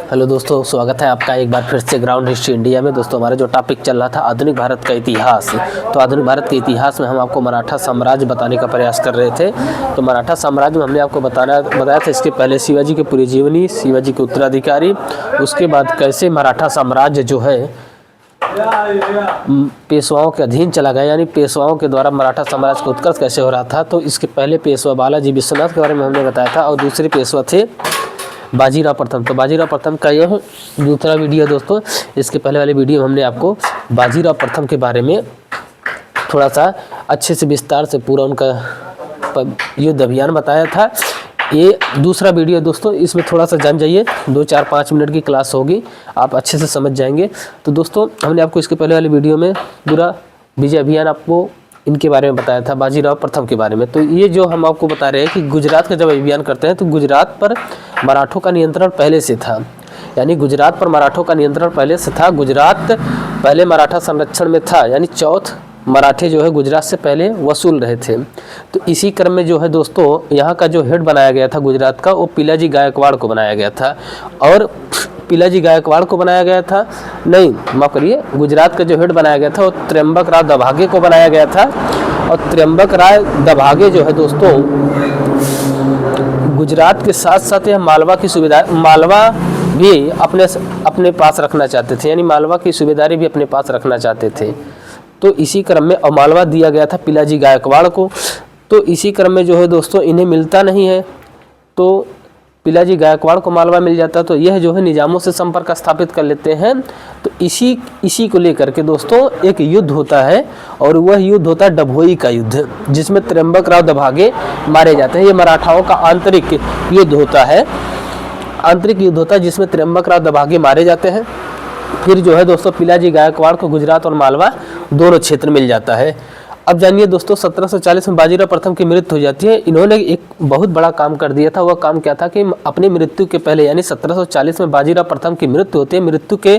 Hello दोस्तों, स्वागत है आपका एक बार फिर से ग्राउंड हिस्ट्री इंडिया में। दोस्तों, हमारा जो टॉपिक चल रहा था आधुनिक भारत का इतिहास, तो आधुनिक भारत के इतिहास में हम आपको मराठा साम्राज्य बताने का प्रयास कर रहे थे। तो मराठा साम्राज्य में हमने आपको बताया था इसके पहले शिवाजी की पूरी जीवनी, शिवाजी के उत्तराधिकारी, उसके बाद कैसे मराठा साम्राज्य जो है पेशवाओं के अधीन चला गया, यानी पेशवाओं के द्वारा मराठा साम्राज्य का उत्कर्ष कैसे हो रहा था। तो इसके पहले पेशवा बालाजी विश्वनाथ के बारे में हमने बताया था और दूसरे पेशवा थे बाजीराव प्रथम। तो बाजीराव प्रथम का यह दूसरा वीडियो है दोस्तों। इसके पहले वाले वीडियो में हमने आपको बाजीराव प्रथम के बारे में थोड़ा सा अच्छे से विस्तार से पूरा उनका युद्ध अभियान बताया था। ये दूसरा वीडियो दोस्तों, इसमें थोड़ा सा जान जाइए, 2-4-5 मिनट की क्लास होगी, आप अच्छे से समझ जाएंगे। तो दोस्तों, हमने आपको इसके पहले वाले वीडियो में पूरा विजय अभियान आपको इनके बारे में बताया था, बाजीराव प्रथम के बारे में। तो ये जो हम आपको बता रहे हैं कि गुजरात का जब अभियान करते हैं तो गुजरात पर मराठों का नियंत्रण पहले से था, यानी गुजरात पर मराठों का नियंत्रण पहले से था। गुजरात पहले मराठा संरक्षण में था, यानी चौथ मराठे जो है गुजरात से पहले वसूल रहे थे। तो इसी क्रम में जो है दोस्तों, यहाँ का जो हेड बनाया गया था गुजरात का, वो पिलाजी गायकवाड़ को बनाया गया था। और पिलाजी गायकवाड़ को बनाया गया था, नहीं माफ करिए, गुजरात का जो हेड बनाया गया था वो त्र्यंबक राव दभागे को बनाया गया था। और त्र्यंबक राव दभागे जो है दोस्तों, गुजरात के साथ साथ यह मालवा की सुविधा, मालवा भी अपने पास रखना चाहते थे, यानी मालवा की सूबेदारी भी अपने पास रखना चाहते थे। तो इसी क्रम में मालवा दिया गया था पिलाजी गायकवाड़ को। तो इसी क्रम में जो है दोस्तों, इन्हें मिलता नहीं है, तो पिलाजी गायकवाड़ को मालवा मिल जाता, तो यह जो है निजामों से संपर्क स्थापित कर लेते हैं। तो इसी को लेकर के दोस्तों एक युद्ध होता है, और वह युद्ध होता है डभोई का युद्ध, जिसमें त्र्यंबक राव दभागे मारे जाते हैं। ये मराठाओं का आंतरिक युद्ध होता है, जिसमें त्र्यंबक राव दभागे मारे जाते हैं। फिर जो है दोस्तों, पिलाजी गायकवाड़ को गुजरात और मालवा दोनों क्षेत्र मिल जाता है। अब जानिए दोस्तों, 1740 में बाजीराव प्रथम की मृत्यु हो जाती है। इन्होंने एक बहुत बड़ा काम कर दिया था। वह काम क्या था कि अपनी मृत्यु के पहले, यानी 1740 में बाजीराव प्रथम की मृत्यु होती है, मृत्यु के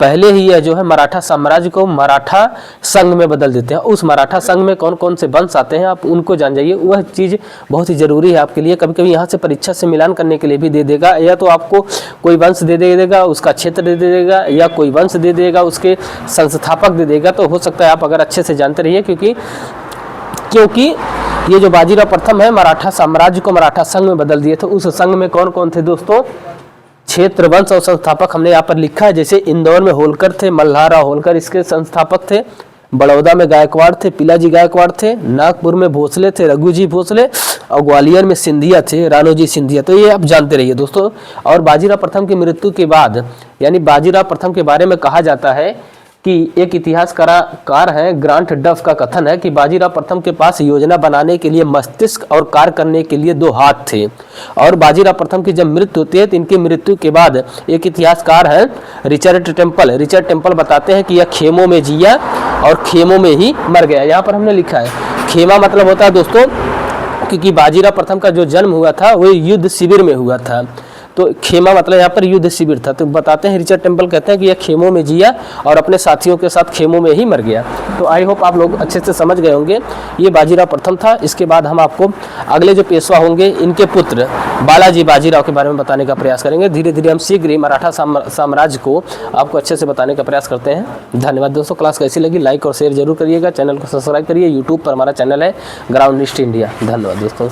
पहले ही यह जो है मराठा साम्राज्य को मराठा संघ में बदल देते हैं। उस मराठा संघ में कौन कौन से वंश आते हैं आप उनको जान जाइए, वह चीज़ बहुत ही ज़रूरी है आपके लिए। कभी कभी यहाँ से परीक्षा से मिलान करने के लिए भी दे देगा, या तो आपको कोई वंश दे देगा, उसका क्षेत्र दे देगा, या कोई वंश दे देगा, उसके संस्थापक दे देगा। तो हो सकता है आप अगर अच्छे से जानते रहिए, क्योंकि ये जो बाजीराव प्रथम है मराठा साम्राज्य को मराठा संघ में बदल दिए थे। उस संघ में कौन कौन थे दोस्तों? क्षेत्र वंश और संस्थापक हमने यहाँ पर लिखा है। जैसे इंदौर में होलकर थे, मल्हारराव होलकर इसके संस्थापक थे। बड़ौदा में गायकवाड़ थे, पिलाजी गायकवाड़ थे। नागपुर में भोसले थे, रघुजी भोसले। और ग्वालियर में सिंधिया थे, रानोजी सिंधिया। तो ये आप जानते रहिए दोस्तों। और बाजीराव प्रथम की मृत्यु के बाद, यानी बाजीराव प्रथम के बारे में कहा जाता है कि एक इतिहासकार है ग्रांट डफ का कथन है कि बाजीराव प्रथम के पास योजना बनाने के लिए मस्तिष्क और कार्य करने के लिए 2 हाथ थे। और बाजीराव प्रथम की जब मृत्यु होती है तो इनकी मृत्यु के बाद एक इतिहासकार है रिचर्ड टेम्पल बताते हैं कि यह खेमों में जिया और खेमों में ही मर गया। यहाँ पर हमने लिखा है खेमा मतलब होता है दोस्तों, क्योंकि बाजीराव प्रथम का जो जन्म हुआ था वो युद्ध शिविर में हुआ था, तो खेमा मतलब यहाँ पर युद्ध शिविर था। तो बताते हैं रिचर्ड टेम्पल कहते हैं कि यह खेमों में जिया और अपने साथियों के साथ खेमों में ही मर गया। तो आई होप आप लोग अच्छे से समझ गए होंगे। ये बाजीराव प्रथम था। इसके बाद हम आपको अगले जो पेशवा होंगे इनके पुत्र बालाजी बाजीराव के बारे में बताने का प्रयास करेंगे। धीरे धीरे हम शीघ्र ही मराठा साम्राज्य को आपको अच्छे से बताने का प्रयास करते हैं। धन्यवाद दोस्तों। क्लास कैसी लगी लाइक और शेयर जरूर करिएगा। चैनल को सब्सक्राइब करिए। यूट्यूब पर हमारा चैनल है ग्राउंड हिस्ट्री इंडिया। धन्यवाद दोस्तों।